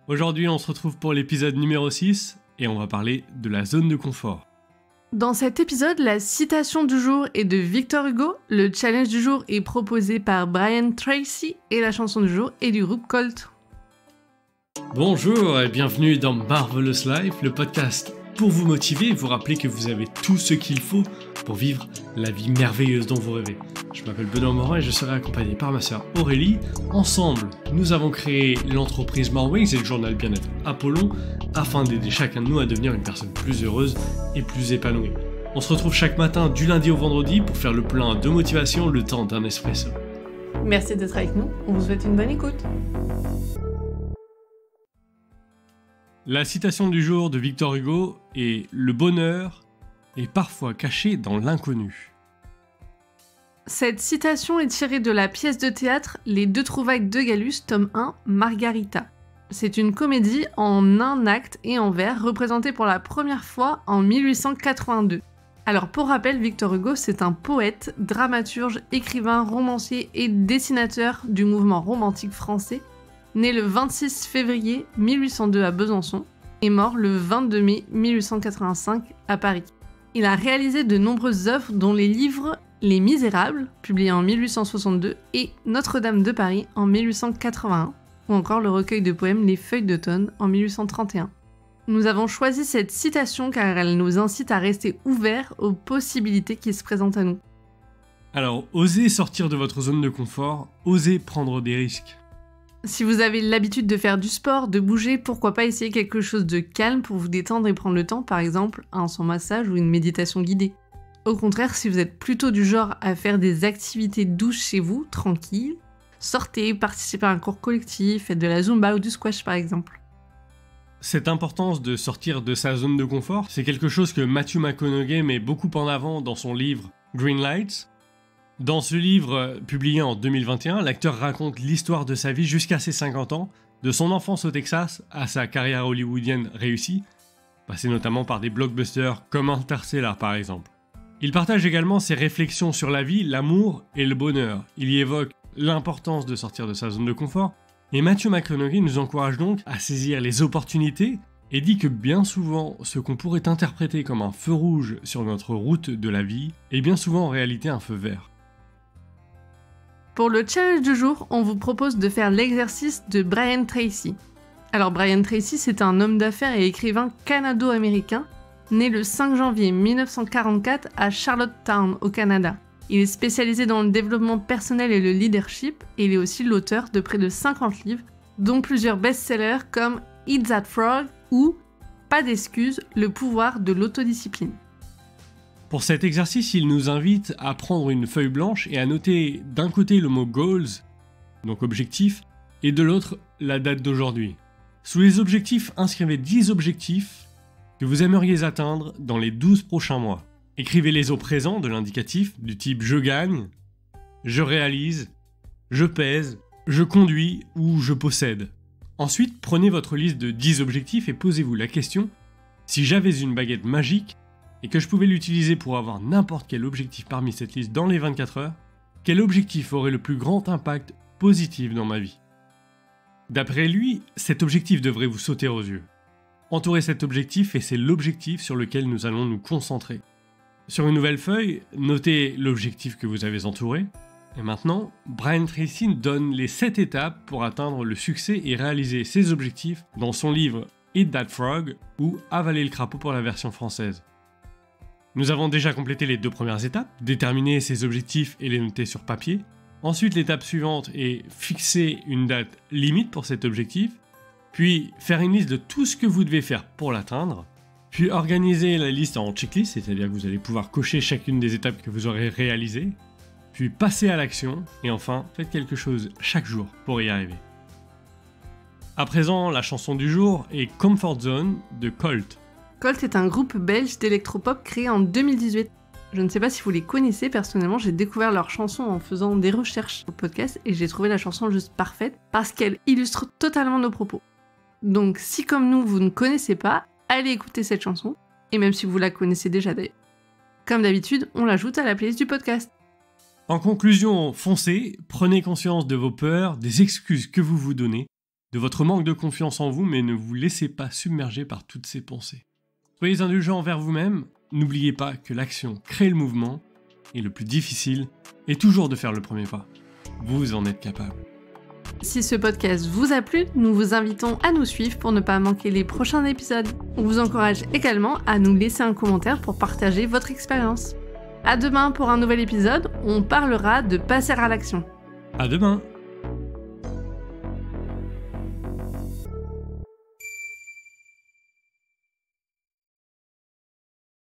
Aujourd'hui, on se retrouve pour l'épisode numéro 6 et on va parler de la zone de confort. Dans cet épisode, la citation du jour est de Victor Hugo, le challenge du jour est proposé par Brian Tracy et la chanson du jour est du groupe Colt. Bonjour et bienvenue dans Marvelous Life, le podcast pour vous motiver et vous rappeler que vous avez tout ce qu'il faut pour vivre la vie merveilleuse dont vous rêvez. Je m'appelle Benoît Morin et je serai accompagné par ma sœur Aurélie. Ensemble, nous avons créé l'entreprise Morwings et le journal bien-être Apollon afin d'aider chacun de nous à devenir une personne plus heureuse et plus épanouie. On se retrouve chaque matin du lundi au vendredi pour faire le plein de motivation le temps d'un espresso. Merci d'être avec nous, on vous souhaite une bonne écoute. La citation du jour de Victor Hugo est « Le bonheur est parfois caché dans l'inconnu ». Cette citation est tirée de la pièce de théâtre Les Deux Trouvailles de Gallus, tome 1, Margarita. C'est une comédie en un acte et en vers, représentée pour la première fois en 1882. Alors pour rappel, Victor Hugo, c'est un poète, dramaturge, écrivain, romancier et dessinateur du mouvement romantique français, né le 26 février 1802 à Besançon et mort le 22 mai 1885 à Paris. Il a réalisé de nombreuses œuvres dont les livres Les Misérables, publié en 1862, et Notre-Dame de Paris en 1881, ou encore le recueil de poèmes Les Feuilles d'automne en 1831. Nous avons choisi cette citation car elle nous incite à rester ouverts aux possibilités qui se présentent à nous. Alors, osez sortir de votre zone de confort, osez prendre des risques. Si vous avez l'habitude de faire du sport, de bouger, pourquoi pas essayer quelque chose de calme pour vous détendre et prendre le temps, par exemple un sans massage ou une méditation guidée. Au contraire, si vous êtes plutôt du genre à faire des activités douces chez vous, tranquilles, sortez, participez à un cours collectif, faites de la zumba ou du squash par exemple. Cette importance de sortir de sa zone de confort, c'est quelque chose que Matthew McConaughey met beaucoup en avant dans son livre Green Lights. Dans ce livre, publié en 2021, l'acteur raconte l'histoire de sa vie jusqu'à ses 50 ans, de son enfance au Texas à sa carrière hollywoodienne réussie, passée notamment par des blockbusters comme Interstellar par exemple. Il partage également ses réflexions sur la vie, l'amour et le bonheur. Il y évoque l'importance de sortir de sa zone de confort, et Matthew McConaughey nous encourage donc à saisir les opportunités et dit que bien souvent, ce qu'on pourrait interpréter comme un feu rouge sur notre route de la vie est bien souvent en réalité un feu vert. Pour le challenge du jour, on vous propose de faire l'exercice de Brian Tracy. Alors Brian Tracy, c'est un homme d'affaires et écrivain canado-américain, né le 5 janvier 1944 à Charlottetown, au Canada. Il est spécialisé dans le développement personnel et le leadership, et il est aussi l'auteur de près de 50 livres, dont plusieurs best-sellers comme Eat That Frog ou Pas d'excuses, le pouvoir de l'autodiscipline. Pour cet exercice, il nous invite à prendre une feuille blanche et à noter d'un côté le mot goals, donc objectif, et de l'autre la date d'aujourd'hui. Sous les objectifs, inscrivez 10 objectifs que vous aimeriez atteindre dans les 12 prochains mois. Écrivez-les au présent de l'indicatif du type je gagne, je réalise, je pèse, je conduis ou je possède. Ensuite, prenez votre liste de 10 objectifs et posez-vous la question si j'avais une baguette magique et que je pouvais l'utiliser pour avoir n'importe quel objectif parmi cette liste dans les 24 heures, quel objectif aurait le plus grand impact positif dans ma vie? D'après lui, cet objectif devrait vous sauter aux yeux. Entourez cet objectif et c'est l'objectif sur lequel nous allons nous concentrer. Sur une nouvelle feuille, notez l'objectif que vous avez entouré. Et maintenant, Brian Tracy donne les 7 étapes pour atteindre le succès et réaliser ses objectifs dans son livre Eat That Frog ou Avaler le crapaud pour la version française. Nous avons déjà complété les 2 premières étapes, déterminer ses objectifs et les noter sur papier. Ensuite, l'étape suivante est fixer une date limite pour cet objectif, puis faire une liste de tout ce que vous devez faire pour l'atteindre, puis organiser la liste en checklist, c'est-à-dire que vous allez pouvoir cocher chacune des étapes que vous aurez réalisées, puis passer à l'action, et enfin, faites quelque chose chaque jour pour y arriver. À présent, la chanson du jour est Comfort Zone de Colt. Colt est un groupe belge d'électropop créé en 2018. Je ne sais pas si vous les connaissez, personnellement j'ai découvert leurs chansons en faisant des recherches au podcast et j'ai trouvé la chanson juste parfaite parce qu'elle illustre totalement nos propos. Donc si comme nous vous ne connaissez pas, allez écouter cette chanson, et même si vous la connaissez déjà d'ailleurs. Comme d'habitude, on l'ajoute à la playlist du podcast. En conclusion, foncez, prenez conscience de vos peurs, des excuses que vous vous donnez, de votre manque de confiance en vous, mais ne vous laissez pas submerger par toutes ces pensées. Soyez indulgents envers vous-même, n'oubliez pas que l'action crée le mouvement, et le plus difficile est toujours de faire le premier pas. Vous en êtes capable. Si ce podcast vous a plu, nous vous invitons à nous suivre pour ne pas manquer les prochains épisodes. On vous encourage également à nous laisser un commentaire pour partager votre expérience. À demain pour un nouvel épisode, on parlera de passer à l'action. À demain!